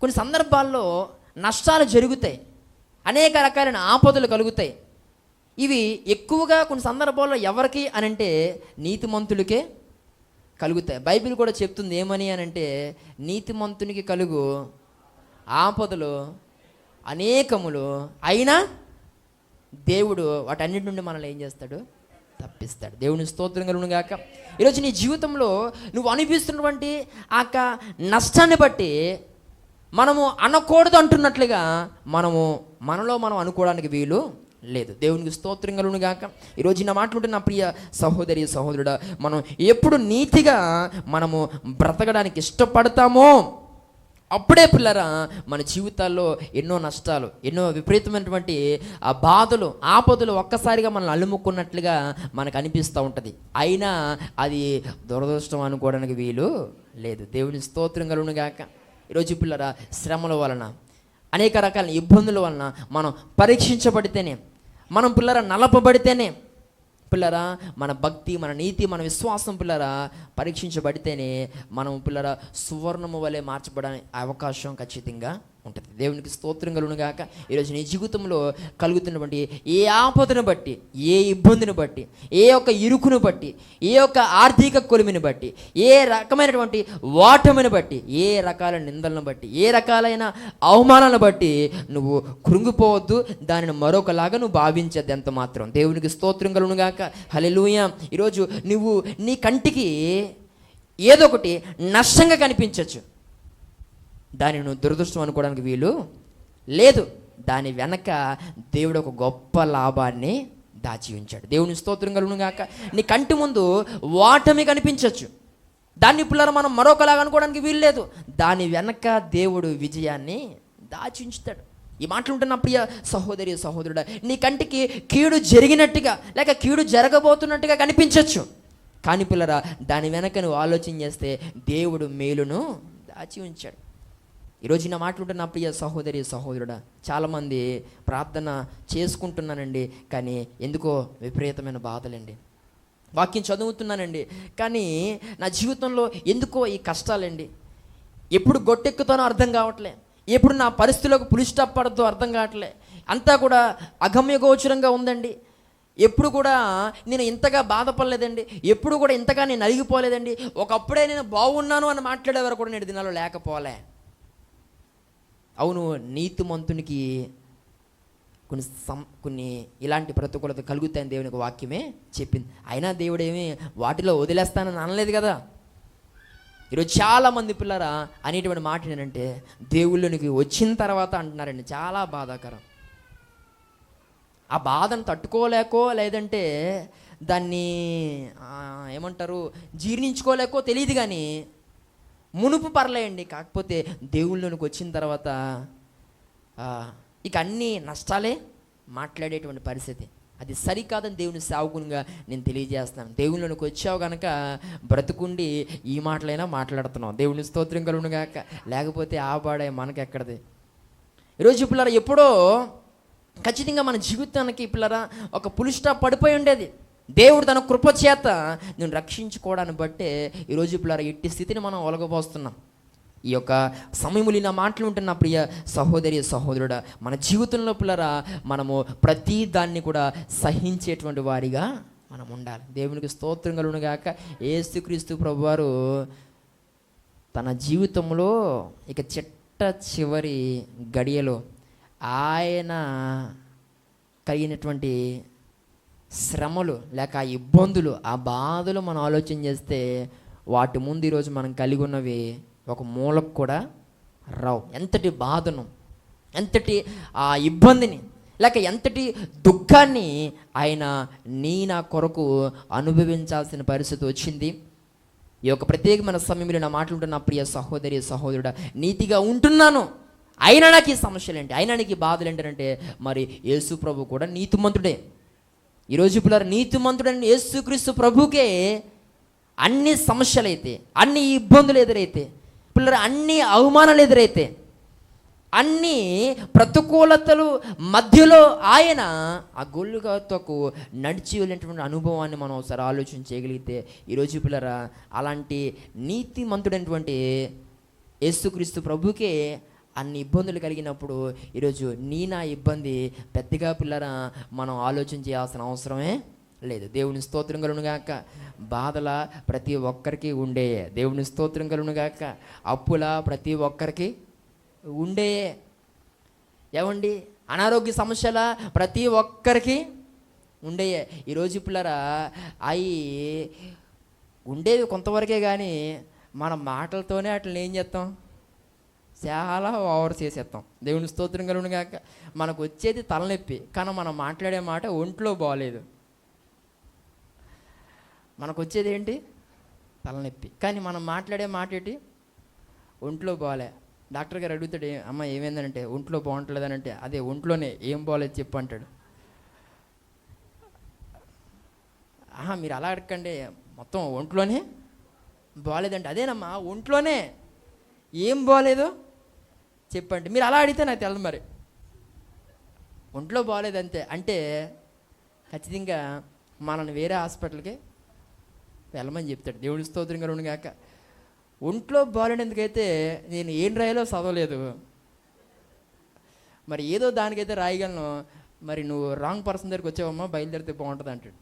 కొన్ని సందర్భాల్లో నష్టాలు జరుగుతాయి, అనేక రకాలైన ఆపదలు కలుగుతాయి. ఇవి ఎక్కువగా కొన్ని సందర్భాల్లో ఎవరికి అనంటే నీతిమంతులకే కలుగుతాయి. బైబిల్ కూడా చెప్తుంది ఏమని అనంటే, నీతిమంతునికి కలుగు ఆపదలు అనేకములు, అయినా దేవుడు వాటన్నిటి నుండి మనల్ని ఏం చేస్తాడు? తప్పిస్తాడు. దేవుని స్తోత్రం కలుగును గాక. ఈరోజు నీ జీవితంలో నువ్వు అనిపిస్తున్నటువంటి ఆ నష్టాన్ని బట్టి మనము అనకూడదు అంటున్నట్లుగా మనలో మనం అనుకోవడానికి వీలు లేదు. దేవునికి స్తోత్రం కలుగును గాక. ఈరోజు నా మాట్లాడుతున్న నా ప్రియ సహోదరి సహోదరుడా, మనం ఎప్పుడు నీతిగా మనము బ్రతకడానికి ఇష్టపడతామో అప్పుడే పిల్లరా మన జీవితాల్లో ఎన్నో నష్టాలు, ఎన్నో విపరీతమైనటువంటి ఆ బాధలు, ఆపదలు ఒక్కసారిగా మనల్ని అలుముకున్నట్లుగా మనకు అనిపిస్తూ ఉంటుంది. అయినా అది దురదృష్టం అనుకోవడానికి వీలు లేదు. దేవుని స్తోత్రం కలుగును గాక. ఈరోజు పిల్లరా శ్రమల వలన, అనేక రకాల ఇబ్బందుల వలన మనం పరీక్షించబడితేనే, మనం పిల్లరా నలపబడితేనే, పిల్లరా మన భక్తి, మన నీతి, మన విశ్వాసం పిల్లరా పరీక్షించబడితేనే మనం పిల్లరా సువర్ణము వలె మార్చబడడానికి అవకాశం ఖచ్చితంగా ఉంటుంది. దేవునికి స్తోత్రం కలుగును గాక. ఈరోజు నీ జీవితంలో కలుగుతున్నటువంటి ఏ ఆపదను బట్టి, ఏ ఇబ్బందిని బట్టి, ఏ యొక్క ఇరుకును బట్టి, ఏ యొక్క ఆర్థిక కొలిమిని బట్టి, ఏ రకమైనటువంటి ఓటమిని బట్టి, ఏ రకాల నిందలను బట్టి, ఏ రకాలైన అవమానాలను బట్టి నువ్వు కృంగిపోవద్దు. దానిని మరొకలాగా నువ్వు భావించద్దు ఎంత మాత్రం. దేవునికి స్తోత్రం కలుగును గాక. హల్లెలూయా. ఈరోజు నువ్వు నీ కంటికి ఏదో ఒకటి నష్టంగా కనిపించవచ్చు, దాన్ని నువ్వు దురదృష్టం అనుకోవడానికి వీలు లేదు. దాని వెనక దేవుడు ఒక గొప్ప లాభాన్ని దాచి ఉంచాడు. దేవుని స్తోత్రం కలుగును గాక. నీ కంటి ముందు ఓటమి కనిపించవచ్చు, దాన్ని పిల్లలు మనం మరొకలాగా అనుకోవడానికి వీలు లేదు. దాని వెనక దేవుడు విజయాన్ని దాచి ఉంచుతాడు. ఈ మాటలుంటున్న ప్రియ సహోదరి సహోదరుడా, నీ కంటికి కీడు జరిగినట్టుగా లేక కీడు జరగబోతున్నట్టుగా కనిపించవచ్చు, కానీ పిల్లరా దాని వెనక నువ్వు ఆలోచన చేస్తే దేవుడు మేలును దాచి ఉంచాడు. ఈరోజు నా మాట్లాడుతున్న నా ప్రియ సహోదరి సహోదరుడా, చాలామంది ప్రార్థన చేసుకుంటున్నానండి, కానీ ఎందుకో విపరీతమైన బాధలండి. వాక్యం చదువుతున్నానండి, కానీ నా జీవితంలో ఎందుకో ఈ కష్టాలండి. ఎప్పుడు గొట్టెక్కుతానో అర్థం కావట్లే, ఎప్పుడు నా పరిస్థితులకు పులి స్టాప్ పడద్దో అర్థం కావట్లే, అంతా కూడా అగమ్యగోచరంగా ఉందండి. ఎప్పుడు కూడా నేను ఇంతగా బాధపడలేదండి, ఎప్పుడు కూడా ఇంతగా నేను నలిగిపోలేదండి. ఒకప్పుడే నేను బాగున్నాను అని మాట్లాడేవారు కూడా నేను దినాల్లో లేకపోలే. అవును, నీతిమంతునికి కొన్ని ఇలాంటి ప్రతికూలత కలుగుతాయని దేవునికి వాక్యమే చెప్పింది. అయినా దేవుడేమి వాటిలో వదిలేస్తానని అనలేదు కదా. ఈరోజు చాలామంది పిల్లరా అనేటువంటి మాట ఏంటంటే దేవుళ్ళనికి వచ్చిన తర్వాత అంటున్నారండి. చాలా బాధాకరం. ఆ బాధను తట్టుకోలేకో లేదంటే దాన్ని ఏమంటారు జీర్ణించుకోలేకో తెలియదు, కానీ మునుపు పర్లేయండి. కాకపోతే దేవుళ్ళలోనికి వచ్చిన తర్వాత ఇక అన్నీ నష్టాలే మాట్లాడేటువంటి పరిస్థితి. అది సరికాదని దేవుని సేవకునిగా నేను తెలియజేస్తున్నాను. దేవుళ్ళలోనికి వచ్చావు కనుక బ్రతుకుండి ఈ మాటలైనా మాట్లాడుతున్నావు. దేవుని స్తోత్రం కలుగును గాక. లేకపోతే ఆ బాడే మనకెక్కడది. ఈరోజు పిల్లరా ఎప్పుడో ఖచ్చితంగా మన జీవితానికి పిల్లరా ఒక పులి స్టాప్ పడిపోయి ఉండేది. దేవుడు తన కృప చేత నేను రక్షించుకోవడాన్ని బట్టే ఈరోజు పిల్లరా ఎట్టి స్థితిని మనం ఒలగబోస్తున్నాం. ఈ యొక్క సమయములు నా మాటలు ఉంటున్న ప్రియ సహోదరి సహోదరుడా, మన జీవితంలో పిల్లరా మనము ప్రతి దాన్ని కూడా సహించేటువంటి వారిగా మనం ఉండాలి. దేవునికి స్తోత్రం కలుగును గాక. యేసుక్రీస్తు ప్రభువారు తన జీవితంలో ఇక చిట్ట చివరి గడియలో ఆయన కలిగినటువంటి శ్రమలు లేక ఆ ఇబ్బందులు, ఆ బాధలు మనం ఆలోచన చేస్తే వాటి ముందు ఈరోజు మనం కలిగి ఉన్నవి ఒక మూలకు కూడా రావు. ఎంతటి బాధను, ఎంతటి ఆ ఇబ్బందిని లేక ఎంతటి దుఃఖాన్ని ఆయన నా కొరకు అనుభవించాల్సిన పరిస్థితి వచ్చింది. ఈ యొక్క ప్రత్యేకమైన సమయంలో నా మాట్లాడుతున్న ప్రియ సహోదరి సహోదరుడా, నీతిగా ఉంటున్నాను, అయినా నాకు ఈ సమస్యలు ఏంటి, అయినా నాకు ఈ బాధలు ఏంటంటే మరి యేసు ప్రభు కూడా నీతిమంతుడే. ఈరోజు పిల్లలు నీతిమంతుడని యేసుక్రీస్తు ప్రభుకే అన్ని సమస్యలైతే, అన్ని ఇబ్బందులు ఎదురైతే, పిల్లలు అన్ని అవమానాలు ఎదురైతే, అన్ని ప్రతికూలతలు మధ్యలో ఆయన ఆ గొల్లుగాతకు నడిచి వెళ్ళినటువంటి అనుభవాన్ని మనం ఒకసారి ఆలోచన చేయగలిగితే ఈరోజు పిల్లరా అలాంటి నీతిమంతుడైనటువంటి యేసుక్రీస్తు ప్రభుకే అన్ని ఇబ్బందులు కలిగినప్పుడు ఈరోజు నా ఇబ్బంది పెద్దగా పిల్లరా మనం ఆలోచన చేయాల్సిన అవసరమే లేదు. దేవుని స్తోత్రం కలుగునుగాక. బాధల ప్రతి ఒక్కరికి ఉండే, దేవుని స్తోత్రం కలుగునుగాక. అప్పుల ప్రతి ఒక్కరికి ఉండే, ఏమండి అనారోగ్య సమస్యల ప్రతి ఒక్కరికి ఉండేయే. ఈరోజు పిల్లరా అవి ఉండేవి కొంతవరకే, కానీ మన మాటలతోనే అట్లా ఏం చేస్తాం, చాలా ఓవర్ చేసేస్తాం. దేవుని స్తోత్రం కలుగునుగాక. మనకు వచ్చేది తలనొప్పి, కానీ మనం మాట్లాడే మాట ఒంట్లో బాగలేదు. మనకు వచ్చేది ఏంటి, తలనొప్పి, కానీ మనం మాట్లాడే మాట ఏంటి, ఒంట్లో బాగాలే. డాక్టర్ గారు అడుగుతాడు, అమ్మ ఏమైందనంటే ఒంట్లో బాగుంటలేదనంటే, అదే ఒంట్లోనే ఏం బాగలేదు చెప్పు అంటాడు. మీరు అలా అడగండి, మొత్తం ఒంట్లోనే బాగలేదంటే అదేనమ్మా ఒంట్లోనే ఏం బాగలేదు చెప్పండి. మీరు అలా అడిగితే నాకు తెలదు, మరి ఒంట్లో బాగలేదంతే అంటే ఖచ్చితంగా మనల్ని వేరే హాస్పిటల్కి వెళ్ళమని చెప్తాడు. దేవుడి స్తోత్రం కలుగునుగాక. ఒంట్లో బాగాలేనందుకైతే నేను ఏం రాయాలో చదవలేదు, మరి ఏదో దానికైతే రాయగలను. మరి నువ్వు రాంగ్ పర్సన్ దగ్గరికి వచ్చావమ్మా, బయలుదేరితే బాగుంటుంది అంటాడు.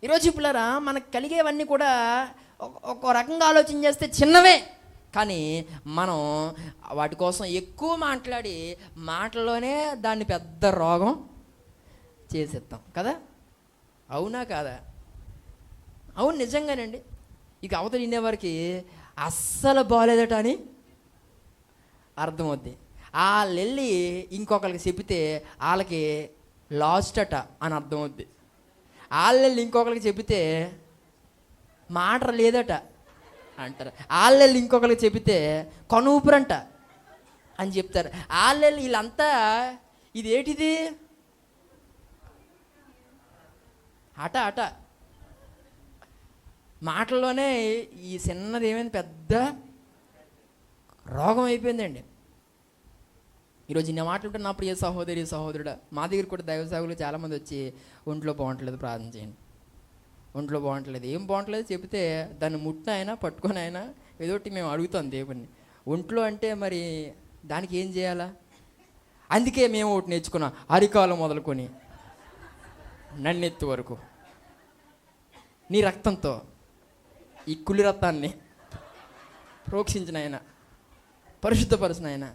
ఈరోజు పిల్లరా మనకు కలిగేవన్నీ కూడా ఒక రకంగా ఆలోచన చేస్తే చిన్నవే, కానీ మనం వాటి కోసం ఎక్కువ మాట్లాడి మాటల్లోనే దాన్ని పెద్ద రోగం చేసేస్తాం కదా. అవునా కాదా? అవును, నిజంగానండి. ఇక అవతల వినేవారికి అస్సలు బాగలేదట అని అర్థమవుద్ది. వాళ్ళు వెళ్ళి ఇంకొకరికి చెబితే వాళ్ళకి లాస్ట్ అట అని అర్థమవుద్ది. వాళ్ళు వెళ్ళి ఇంకొకరికి చెబితే మాట లేదట అంటారు. వాళ్ళు వెళ్ళి ఇంకొకరికి చెబితే కనూపురంట అని చెప్తారు. వాళ్ళు వెళ్ళి వీళ్ళంతా ఇదేటిది అట మాటల్లోనే ఈ చిన్నది ఏమైంది పెద్ద రోగం అయిపోయిందండి. ఈరోజు నేను మాట్లాడుతున్న నా ప్రియ సహోదరి సహోదరుడా, మా దగ్గర కూడా దైవ సేవకులు చాలామంది వచ్చి ఒంట్లో బాగుంటలేదు ప్రార్థన చేయండి, ఒంట్లో బాగుంటలేదు, ఏం బాగుంటలేదు చెబితే దాన్ని ముట్టిన అయినా పట్టుకొని అయినా ఏదోటి మేము అడుగుతాం దేవుణ్ణి. ఒంట్లో అంటే మరి దానికి ఏం చేయాలా? అందుకే మేము ఒకటి నేర్చుకున్నాం, అరికాలు మొదలుకొని నన్నెత్తు వరకు నీ రక్తంతో ఈ కులి రక్తాన్ని ప్రోక్షించిన ఆయన, పరిశుద్ధపరిచిన ఆయన,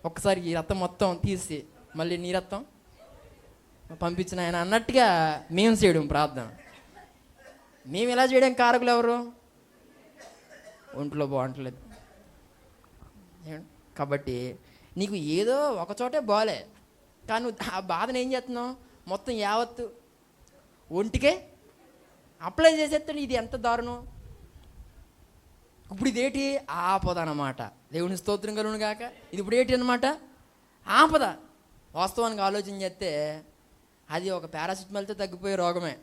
ఒక్కసారి ఈ రక్తం మొత్తం తీసి మళ్ళీ నీ రక్తం పంపించిన ఆయన అన్నట్టుగా మేము చేయడం ప్రార్థన. మేము ఎలా చేయడం కారకులు ఎవరు? ఒంట్లో బాగుంటలేదు కాబట్టి నీకు ఏదో ఒక చోటే బాలే, కానీ ఆ బాధను ఏం చేస్తున్నావు, మొత్తం యావత్తు ఒంటికే అప్లై చేసేస్తాడు. ఇది ఎంత దారుణం! ఇప్పుడు ఇదేంటి ఆపద అన్నమాట. దేవుని స్తోత్రం కలుగునుగాక. ఇది ఇప్పుడు ఏంటి అన్నమాట, ఆపద. వాస్తవానికి ఆలోచన చేస్తే అది ఒక పారాసిటమాల్తో తగ్గిపోయే రోగమే,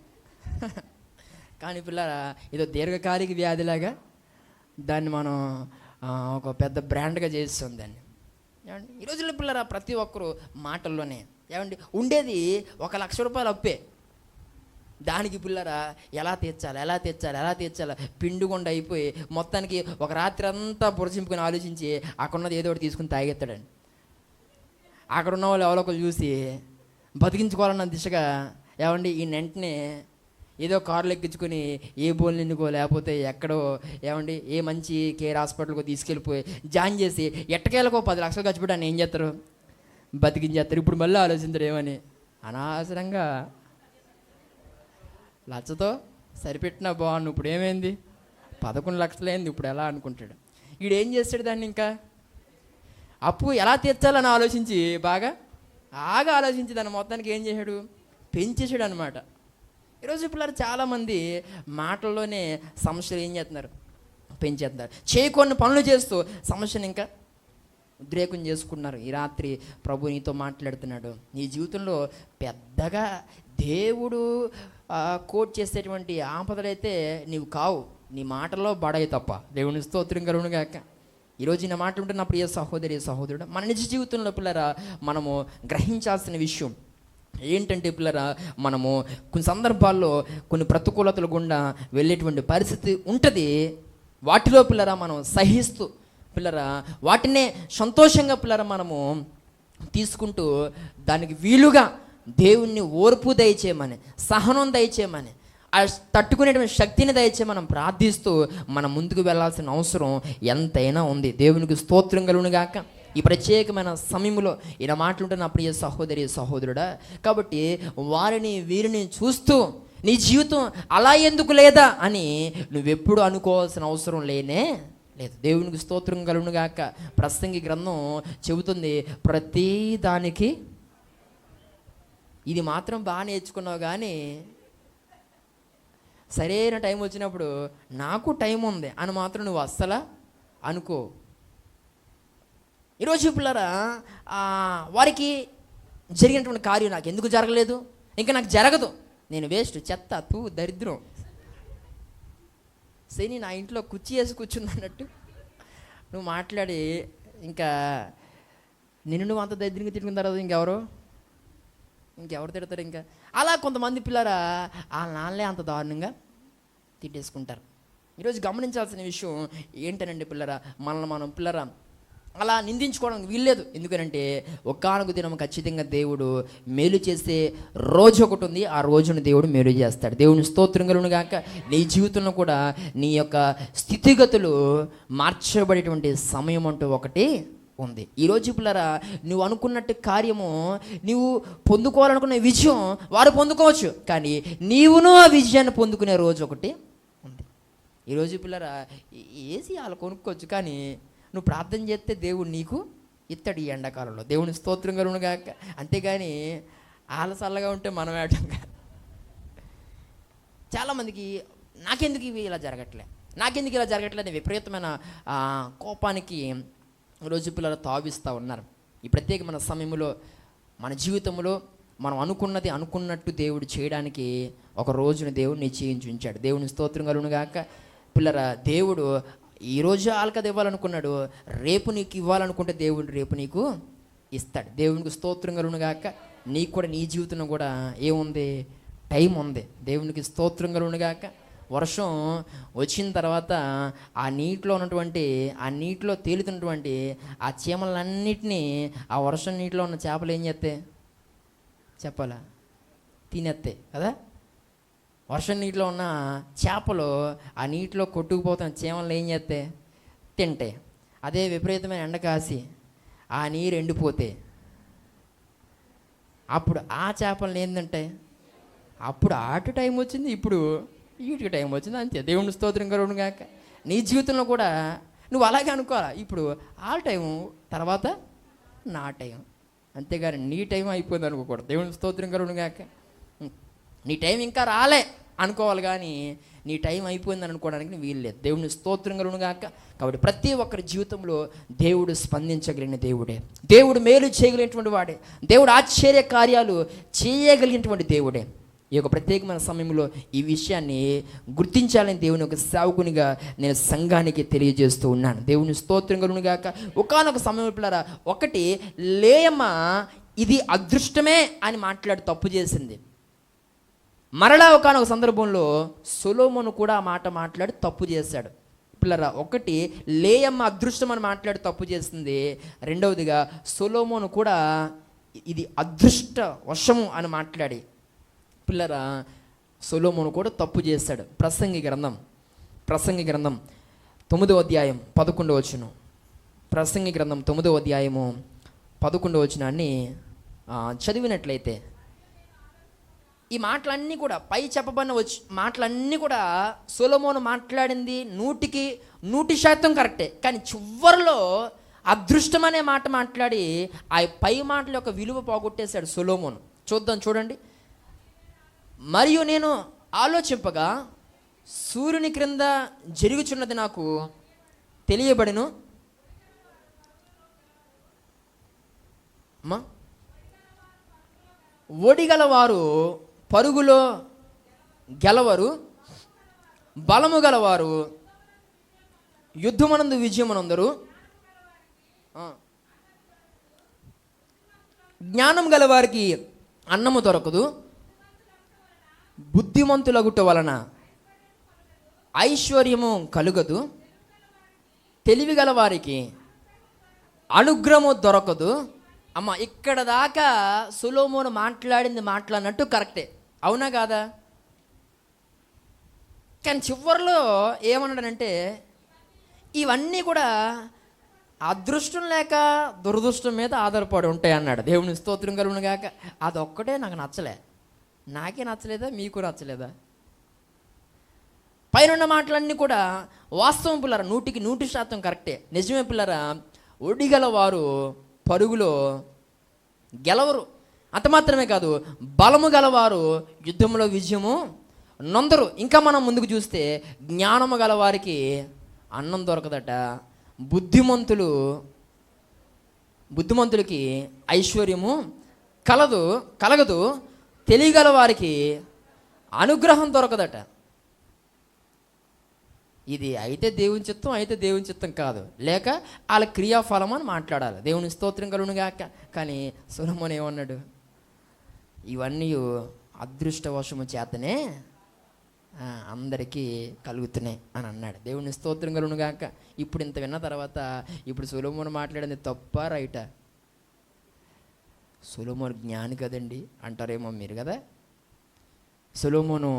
కానీ పిల్లరా ఏదో దీర్ఘకాలిక వ్యాధిలాగా దాన్ని మనం ఒక పెద్ద బ్రాండ్గా చేస్తుంది దాన్ని. ఏమండి ఈ రోజుల్లో పిల్లరా ప్రతి ఒక్కరు మాటల్లోనే, ఏమండి ఉండేది 1 లక్ష రూపాయలు అప్పే, దానికి పిల్లరా ఎలా తీర్చాలి పిండుగుండా అయిపోయి మొత్తానికి ఒక రాత్రి అంతా పొరచింపుకొని ఆలోచించి అక్కడున్నది ఏదో ఒకటి తీసుకుని తాగెత్తాడండి. అక్కడ ఉన్న వాళ్ళు ఎవరో ఒకరు చూసి బతికించుకోవాలన్న దిశగా ఏమండి ఈ వెంటనే ఏదో కారులు ఎక్కించుకొని ఏ బోన్లు ఎన్నుకో లేకపోతే ఎక్కడో ఏమండి ఏ మంచి కేర్ హాస్పిటల్కో తీసుకెళ్ళిపోయి జాయిన్ చేసి ఎట్టకేళ్ళకో 10 లక్షలు ఖర్చు పెట్టి ఏం చేస్తారు, బతికించేస్తారు. ఇప్పుడు మళ్ళీ ఆలోచించరు ఏమని, అనవసరంగా లచ్చతో సరిపెట్టినా బాగుండు, ఇప్పుడు ఏమైంది 11 లక్షలు అయింది, ఇప్పుడు ఎలా అనుకుంటాడు. వీడు ఏం చేస్తాడు, దాన్ని ఇంకా అప్పు ఎలా తీర్చాలని ఆలోచించి బాగా ఆలోచించి దాన్ని మొత్తానికి ఏం చేశాడు, పెంచేసాడు అనమాట. ఈరోజు పిల్లలు చాలామంది మాటల్లోనే సమస్యలు ఏం చేస్తున్నారు, పెంచేస్తున్నారు. చేయకొన్ని పనులు చేస్తూ సమస్యను ఇంకా ఉద్రేకం చేసుకున్నారు. ఈ రాత్రి ప్రభు నీతో మాట్లాడుతున్నాడు. నీ జీవితంలో పెద్దగా దేవుడు కోట్ చేసేటువంటి ఆపదలైతే నీవు కావు, నీ మాటల్లో బడాయి తప్ప. దేవుని స్తోత్రం కలుగునుగాక. ఈరోజు నా మాట ఉంటే నా ప్రియ సహోదరి సహోదరుడు, మన నిజ జీవితంలో పిల్లరా మనము గ్రహించాల్సిన విషయం ఏంటంటే పిల్లరా, మనము కొన్ని సందర్భాల్లో కొన్ని ప్రతికూలతలు గుండా వెళ్ళేటువంటి పరిస్థితి ఉంటుంది. వాటిలో పిల్లరా మనం సహిస్తూ పిల్లరా వాటినే సంతోషంగా పిల్లరా మనము తీసుకుంటూ దానికి వీలుగా దేవుణ్ణి ఓర్పు దయచేయమని, సహనం దయచేయమని, ఆ తట్టుకునేటువంటి శక్తిని దయచేసి మనం ప్రార్థిస్తూ మనం ముందుకు వెళ్ళాల్సిన అవసరం ఎంతైనా ఉంది. దేవునికి స్తోత్రం కలుగును గాక. ఈ ప్రత్యేకమైన సమయంలో ఈయన మాట్లాడుతున్న నా ప్రియ సహోదరి సహోదరుడా, కాబట్టి వారిని వీరిని చూస్తూ నీ జీవితం అలా ఎందుకు లేదా అని నువ్వెప్పుడు అనుకోవాల్సిన అవసరం లేనే లేదు. దేవునికి స్తోత్రం కలుగును గాక. ప్రసంగి గ్రంథం చెబుతుంది, ప్రతి దానికి ఇది మాత్రం బాగా నేర్చుకున్నావు కానీ సరైన టైం వచ్చినప్పుడు నాకు టైం ఉంది అని మాత్రం నువ్వు అస్సలు అనుకో. ఈరోజు పిల్లరా వారికి జరిగినటువంటి కార్యం నాకు ఎందుకు జరగలేదు, ఇంకా నాకు జరగదు, నేను వేస్ట్, చెత్త, దరిద్రం, శని నా ఇంట్లో కుర్చీ వేసి కూర్చుంది అన్నట్టు నువ్వు మాట్లాడి ఇంకా నువ్వు అంత దరిద్రంగా తిట్టుకున్న తర్వాత ఇంకెవరు తిడతారు? ఇంకా అలా కొంతమంది పిల్లరా ఆ నాన్నలే అంత దారుణంగా తిట్టేసుకుంటారు. ఈరోజు గమనించాల్సిన విషయం ఏంటనండి పిల్లరా, మనల్ని మనం పిల్లరా అలా నిందించుకోవడానికి వీల్లేదు. ఎందుకంటే ఒక్కొక్క దినం ఖచ్చితంగా దేవుడు మేలు చేసే రోజు ఒకటి ఉంది. ఆ రోజును దేవుడు మేలు చేస్తాడు. దేవుని స్తోత్రం కలుగును గాక. నీ జీవితంలో కూడా నీ యొక్క స్థితిగతులు మార్చబడేటువంటి సమయం అంటూ ఒకటి ఉంది. ఈరోజు పిల్లరా నువ్వు అనుకున్నట్టు కార్యము, నువ్వు పొందుకోవాలనుకున్న విజయం వారు పొందుకోవచ్చు, కానీ నీవును ఆ విజయాన్ని పొందుకునే రోజు ఒకటి ఉంది. ఈరోజు పిల్లరా ఏసీ వాళ్ళు కొనుక్కోవచ్చు, కానీ నువ్వు ప్రార్థన చేస్తే దేవుడు నీకు ఇత్తడు ఈ ఎండాకాలంలో. దేవుని స్తోత్రం కలుగును గాక. అంతేగాని వాళ్ళ చల్లగా ఉంటే మనం వేయటం కాదు. చాలామందికి నాకెందుకు ఇవి ఇలా జరగట్లే అని విపరీతమైన కోపానికి రోజు పిల్లలు తావిస్తూ ఉన్నారు. ఈ ప్రత్యేకమైన సమయంలో మన జీవితంలో మనం అనుకున్నట్టు దేవుడు చేయడానికి ఒక రోజున దేవుడు నిశ్చయించి ఉంచాడు. దేవుని స్తోత్రం కలుగును గాక. పిల్లరా దేవుడు ఈరోజు ఆల్కది ఇవ్వాలనుకున్నాడు, రేపు నీకు ఇవ్వాలనుకుంటే దేవుడు రేపు నీకు ఇస్తాడు. దేవునికి స్తోత్రం కలుగును గాక. నీకు కూడా నీ జీవితంలో కూడా ఏముంది, టైం ఉంది. దేవునికి స్తోత్రం కలుగును గాక. వర్షం వచ్చిన తర్వాత ఆ నీటిలో తేలుతున్నటువంటి ఆ చీమలన్నిటినీ ఆ వర్షం నీటిలో ఉన్న చేపలు ఏం చేస్తాయి చెప్పాలా, తినేస్తాయి కదా. వర్షం నీటిలో ఉన్న చేపలు ఆ నీటిలో కొట్టుకుపోతున్న చీమలు ఏం చేస్తాయి, తింటాయి. అదే విపరీతమైన ఎండ కాసి ఆ నీరు ఎండిపోతే అప్పుడు ఆ చేపలు ఏంటంటాయి, అప్పుడు ఆటు టైం వచ్చింది, ఇప్పుడు వీటికి టైం వచ్చింది, అంతే. దేవుని స్తోత్రం కలుగును గాక. నీ జీవితంలో కూడా నువ్వు అలాగే అనుకోవాలా, ఇప్పుడు ఆ టైము తర్వాత నా టైం, అంతేగాని నీ టైం అయిపోయింది అనుకోకూడదు. దేవుని స్తోత్రం కలుగును గాక. నీ టైం ఇంకా రాలే అనుకోవాలి, కానీ నీ టైం అయిపోయిందని అనుకోవడానికి వీలు లేదు. దేవుని స్తోత్రం కలుగును గాక. కాబట్టి ప్రతి ఒక్కరి జీవితంలో దేవుడు స్పందించగలిగిన దేవుడే, దేవుడు మేలు చేయగలిగినటువంటి వాడే, దేవుడు ఆశ్చర్య కార్యాలు చేయగలిగినటువంటి దేవుడే. ఈ యొక్క ప్రత్యేకమైన సమయంలో ఈ విషయాన్ని గుర్తించాలని దేవుని యొక్క సేవకునిగా నేను సంఘానికి తెలియజేస్తూ ఉన్నాను. దేవుని స్తోత్రం కలుగును గాక. ఒకానొక సమయం పిల్లరా, ఒకటి లేయమ్మ ఇది అదృష్టమే అని మాట్లాడి తప్పు చేసింది. మరలా ఒకానొక సందర్భంలో సొలొమోను కూడా ఆ మాట మాట్లాడి తప్పు చేశాడు. పిల్లరా, ఒకటి లేయమ్మ అదృష్టం అని మాట్లాడి తప్పు చేసింది. రెండవదిగా సొలొమోను కూడా ఇది అదృష్ట వశము అని మాట్లాడి పిల్లరా సొలొమోను కూడా తప్పు చేశాడు. ప్రసంగి గ్రంథం 9వ అధ్యాయం 11వ వచనం. ప్రసంగి గ్రంథం 9వ అధ్యాయము 11వ వచనాన్ని చదివినట్లయితే ఈ మాటలన్నీ కూడా పై చెప్పబడిన మాటలన్నీ కూడా సొలొమోను మాట్లాడింది 100% కరెక్టే. కానీ చివరిలో అదృష్టం అనే మాట మాట్లాడి ఆ పై మాటల యొక్క విలువ పోగొట్టేశాడు సొలొమోను. చూడండి. మరియు నేను ఆలోచింపగా సూర్యుని క్రింద జరుగుచున్నది నాకు తెలియబడెను. ఒడిగలవారు పరుగులో గెలవరు, బలము గలవారు యుద్ధమనందు విజయమనందరు, జ్ఞానం గలవారికి అన్నము దొరకదు, బుద్ధిమంతులగుట వలన ఐశ్వర్యము కలుగదు, తెలివి గల వారికి అనుగ్రహము దొరకదు. అమ్మ ఇక్కడ దాకా సొలొమోను మాట్లాడినట్టు కరెక్టే, అవునా కాదా? కానీ చివరిలో ఏమన్నాడంటే ఇవన్నీ కూడా అదృష్టం లేక దురదృష్టం మీద ఆధారపడి ఉంటాయి అన్నాడు. దేవుని స్తోత్రం కలుగును గాక. అదొక్కటే నాకు నచ్చలే. నాకే నచ్చలేదా? మీకు నచ్చలేదా? పైన మాటలన్నీ కూడా వాస్తవం పిల్లరా, 100% కరెక్టే, నిజమే పిల్లరా. ఒడిగల వారు పరుగులో గెలవరు, అంత మాత్రమే కాదు బలము గలవారు యుద్ధంలో విజయము నొందరు. ఇంకా మనం ముందుకు చూస్తే జ్ఞానము గలవారికి అన్నం దొరకదట, బుద్ధిమంతులకి ఐశ్వర్యము కలగదు, తెలియగల వారికి అనుగ్రహం దొరకదట. ఇది అయితే దేవుని చిత్తం, అయితే దేవుని చిత్తం కాదు, లేక వాళ్ళ క్రియాఫలం అని మాట్లాడాలి. దేవుని స్తోత్రం కలుగునుగాక. కానీ సొలొమోను ఏమన్నాడు? ఇవన్నీ అదృష్టవశము చేతనే అందరికీ కలుగుతున్నాయి అని అన్నాడు. దేవుని స్తోత్రం కలుగునుగాక. ఇప్పుడు ఇంత విన్న తర్వాత ఇప్పుడు సొలొమోను మాట్లాడింది తప్పా రైటా? సొలొమోను జ్ఞాని కదండి అంటారేమో మీరు కదా. సొలొమోను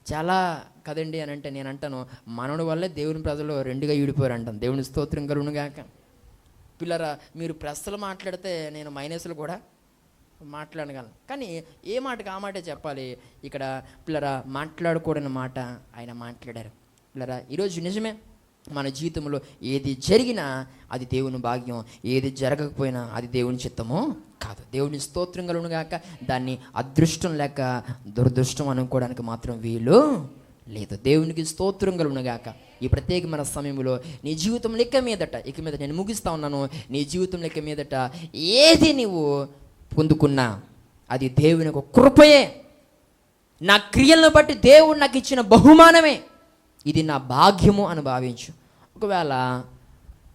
చాలా కదండి అని అంటే నేను అంటాను, మనవుడి వల్లే దేవుని ప్రజలు రెండుగా ఈడిపోయారు అంటాను. దేవుని స్తోత్రం కలుగునుగాక. పిల్లరా, మీరు ప్లస్లు మాట్లాడితే నేను మైనస్లు కూడా మాట్లాడగలను, కానీ ఏ మాటకి ఆ మాటే చెప్పాలి. ఇక్కడ పిల్లరా మాట్లాడకూడని మాట ఆయన మాట్లాడారు. పిల్లరా, ఈరోజు నిజమే, మన జీవితంలో ఏది జరిగినా అది దేవుని భాగ్యం, ఏది జరగకపోయినా అది దేవుని చిత్తమో కాదు. దేవుని స్తోత్రం కలుగునుగాక. దాన్ని అదృష్టం లేక దురదృష్టం అనుకోవడానికి మాత్రం వీలు లేదు. దేవునికి స్తోత్రం కలుగునుగాక. ఈ ప్రత్యేకమైన సమయంలో నీ జీవితం లెక్క మీదట, ఇక మీద నేను ముగిస్తా ఉన్నాను, నీ జీవితం లెక్క మీదట ఏది నీవు పొందుకున్నా అది దేవుని ఒక కృపయే, నా క్రియలను బట్టి దేవుడు నాకు ఇచ్చిన బహుమానమే, ఇది నా భాగ్యము అని భావించు. ఒకవేళ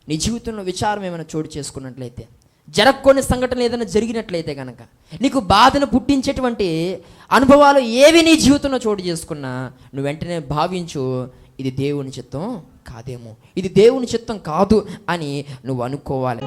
నీ జీవితంలో విచారం ఏమైనా చోటు చేసుకున్నట్లయితే, జరగని సంఘటనలు ఏదైనా జరిగినట్లయితే కనుక, నీకు బాధను పుట్టించేటువంటి అనుభవాలు ఏవి నీ జీవితంలో చోటు చేసుకున్నా నువ్వు వెంటనే భావించు, ఇది దేవుని చిత్తం కాదేమో, ఇది దేవుని చిత్తం కాదు అని నువ్వు అనుకోవాలి.